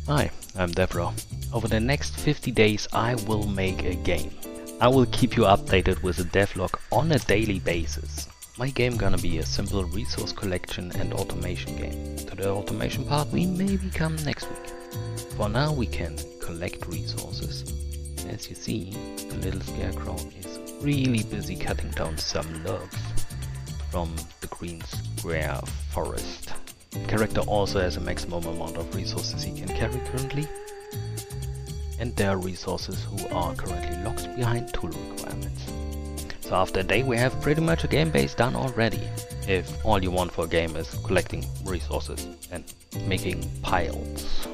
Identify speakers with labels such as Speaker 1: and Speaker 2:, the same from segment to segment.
Speaker 1: Hi, I'm DevRow. Over the next 50 days I will make a game. I will keep you updated with a devlog on a daily basis. My game gonna be a simple resource collection and automation game. To the automation part we maybe come next week. For now we can collect resources. As you see, the little scarecrow is really busy cutting down some logs from the green square forest. The character also has a maximum amount of resources he can carry currently, and there are resources who are currently locked behind tool requirements. So after a day we have pretty much a game base done already, if all you want for a game is collecting resources and making piles.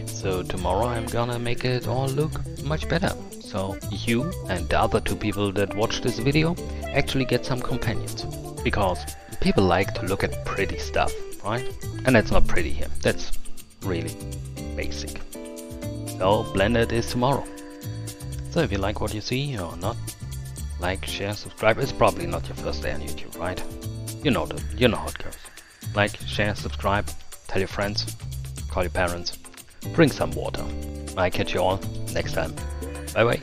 Speaker 1: So tomorrow I'm gonna make it all look much better, so you and the other 2 people that watch this video actually get some companions, because people like to look at pretty stuff, right? And that's not pretty here, that's really basic. So Blended is tomorrow. So if you like what you see or not, like, share, subscribe. It's probably not your first day on YouTube, right? You know how it goes. Like, share, subscribe, tell your friends, call your parents, drink some water. I catch you all next time. Bye bye.